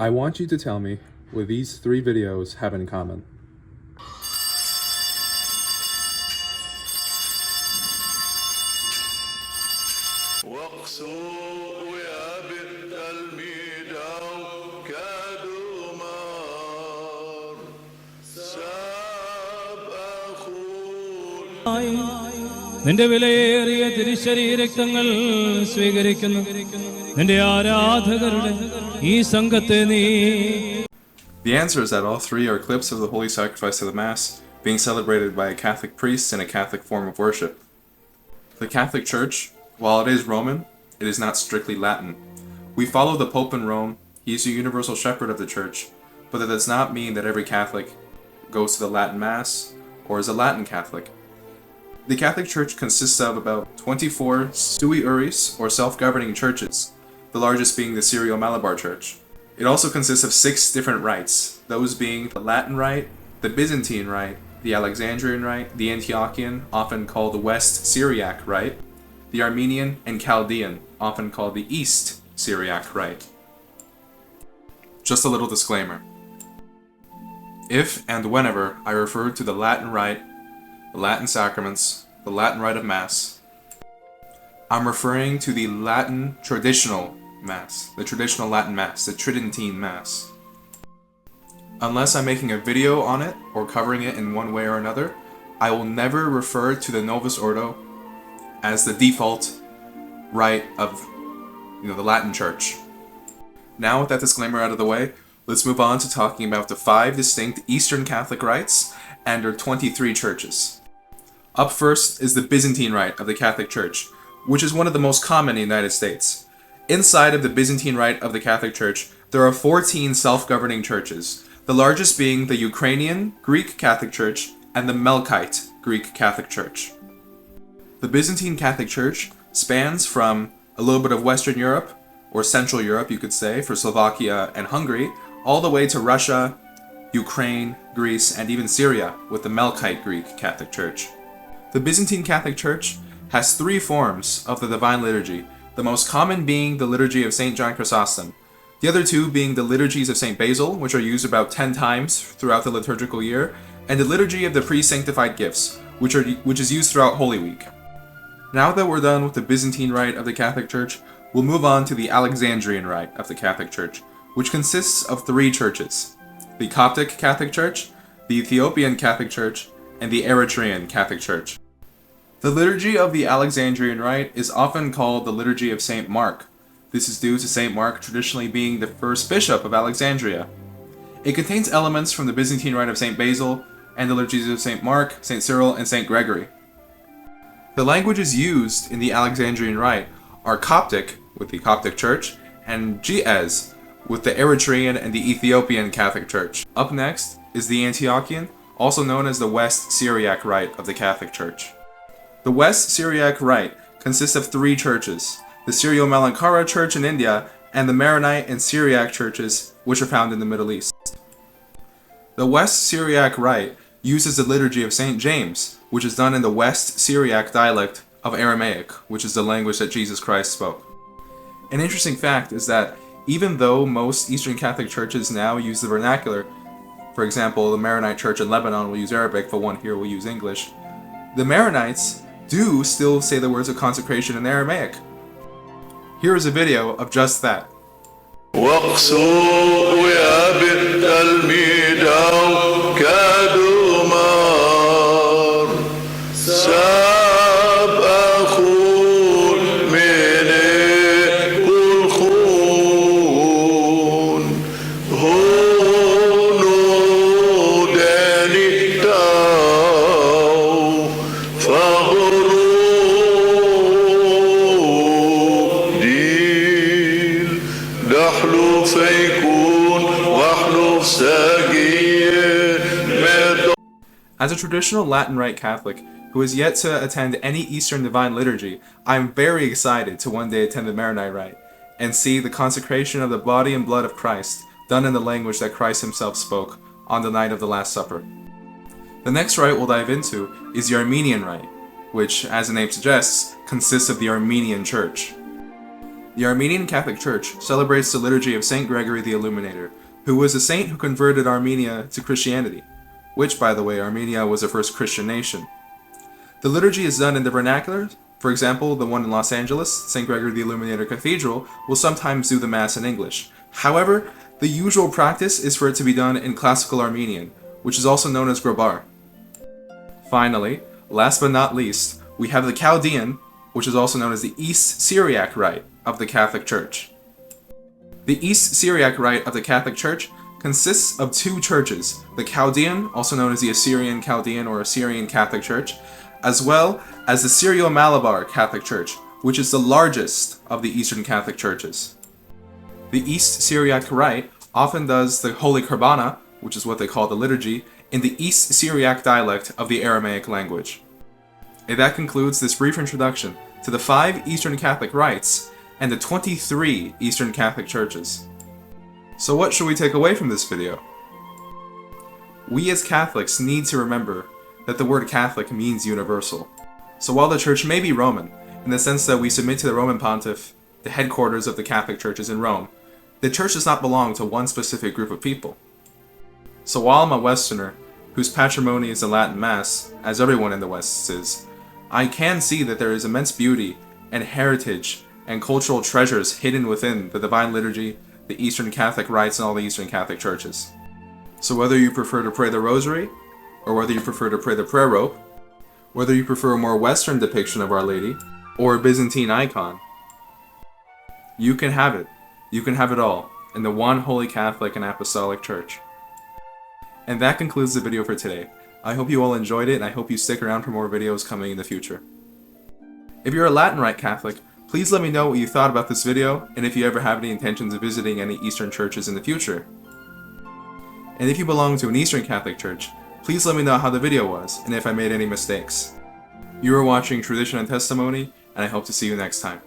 I want you to tell me what these 3 videos have in common. നിന്റെ വിലയേറിയ തിരുശരീരക്തങ്ങൾ സ്വീകരിക്കുന്നു നിന്റെ ആരാധകരുടെ ഈ സംഘത്തെ നീ. The answer is that all 3 are clips of the Holy Sacrifice of the Mass being celebrated by a Catholic priest in a Catholic form of worship. The Catholic Church, while it is Roman, it is not strictly Latin. We follow the Pope in Rome. He is the universal shepherd of the Church, but that does not mean that every Catholic goes to the Latin Mass or is a Latin Catholic. The Catholic Church consists of about 24 Sui Iuris, or self-governing churches, the largest being the Syro-Malabar Church. It also consists of 6 different rites, those being the Latin Rite, the Byzantine Rite, the Alexandrian Rite, the Antiochian, often called the West Syriac Rite, the Armenian and Chaldean, often called the East Syriac Rite. Just a little disclaimer. If and whenever I refer to the Latin Rite, the Latin Sacraments, the Latin Rite of Mass, I'm referring to the Latin traditional Mass, the traditional Latin Mass, the Tridentine Mass. Unless I'm making a video on it or covering it in one way or another, I will never refer to the Novus Ordo as the default rite of the Latin Church. Now with that disclaimer out of the way, let's move on to talking about the 5 distinct Eastern Catholic rites and their 23 churches. Up first is the Byzantine Rite of the Catholic Church, which is one of the most common in the United States. Inside of the Byzantine Rite of the Catholic Church, there are 14 self-governing churches, the largest being the Ukrainian Greek Catholic Church and the Melkite Greek Catholic Church. The Byzantine Catholic Church spans from a little bit of Western Europe, or Central Europe you could say, for Slovakia and Hungary, all the way to Russia, Ukraine, Greece, and even Syria with the Melkite Greek Catholic Church. The Byzantine Catholic Church has 3 forms of the Divine Liturgy, the most common being the Liturgy of St. John Chrysostom, the other 2 being the Liturgies of St. Basil, which are used about 10 times throughout the liturgical year, and the Liturgy of the Pre-Sanctified Gifts, which is used throughout Holy Week. Now that we're done with the Byzantine Rite of the Catholic Church, we'll move on to the Alexandrian Rite of the Catholic Church, which consists of 3 churches: the Coptic Catholic Church, the Ethiopian Catholic Church, and the Eritrean Catholic Church. The liturgy of the Alexandrian Rite is often called the Liturgy of St. Mark. This is due to St. Mark traditionally being the first bishop of Alexandria. It contains elements from the Byzantine Rite of St. Basil and the liturgies of St. Mark, St. Cyril, and St. Gregory. The languages used in the Alexandrian Rite are Coptic, with the Coptic Church, and Ge'ez, with the Eritrean and the Ethiopian Catholic Church. Up next is the Antiochian, also known as the West Syriac Rite of the Catholic Church. The West Syriac Rite consists of 3 churches: the Syro-Malankara Church in India and the Maronite and Syriac churches, which are found in the Middle East. The West Syriac Rite uses the liturgy of St. James, which is done in the West Syriac dialect of Aramaic, which is the language that Jesus Christ spoke. An interesting fact is that even though most Eastern Catholic churches now use the vernacular, for example, the Maronite Church in Lebanon will use Arabic, but one here will use English, the Maronites do still say the words of consecration in Aramaic. Here is a video of just that. As a traditional Latin Rite Catholic who has yet to attend any Eastern Divine Liturgy, I am very excited to one day attend the Maronite Rite and see the consecration of the body and blood of Christ done in the language that Christ himself spoke on the night of the Last Supper. The next rite we'll dive into is the Armenian Rite, which, as the name suggests, consists of the Armenian Church. The Armenian Catholic Church celebrates the liturgy of Saint Gregory the Illuminator, who was a saint who converted Armenia to Christianity, which, by the way, Armenia was the first Christian nation. The liturgy is done in the vernacular. For example, the one in Los Angeles, St. Gregory the Illuminator Cathedral, will sometimes do the Mass in English. However, the usual practice is for it to be done in Classical Armenian, which is also known as Grobar. Finally, last but not least, we have the Chaldean, which is also known as the East Syriac Rite of the Catholic Church. The East Syriac Rite of the Catholic Church consists of two churches, the Chaldean, also known as the Assyrian Chaldean or Assyrian Catholic Church, as well as the Syrio-Malabar Catholic Church, which is the largest of the Eastern Catholic Churches. The East Syriac Rite often does the Holy Qurbana, which is what they call the liturgy, in the East Syriac dialect of the Aramaic language. And that concludes this brief introduction to the 5 Eastern Catholic rites and the 23 Eastern Catholic Churches. So what should we take away from this video? We as Catholics need to remember that the word Catholic means universal. So while the Church may be Roman, in the sense that we submit to the Roman Pontiff, the headquarters of the Catholic Church is in Rome, the Church does not belong to one specific group of people. So while I'm a Westerner, whose patrimony is the Latin Mass, as everyone in the West is, I can see that there is immense beauty and heritage and cultural treasures hidden within the Divine Liturgy, the Eastern Catholic Rites, and all the Eastern Catholic Churches. So whether you prefer to pray the Rosary, or whether you prefer to pray the prayer rope, whether you prefer a more Western depiction of Our Lady, or a Byzantine icon, you can have it. You can have it all in the one Holy Catholic and Apostolic Church. And that concludes the video for today. I hope you all enjoyed it, and I hope you stick around for more videos coming in the future. If you're a Latin Rite Catholic, please let me know what you thought about this video, and if you ever have any intentions of visiting any Eastern churches in the future. And if you belong to an Eastern Catholic Church, please let me know how the video was, and if I made any mistakes. You are watching Tradition and Testimony, and I hope to see you next time.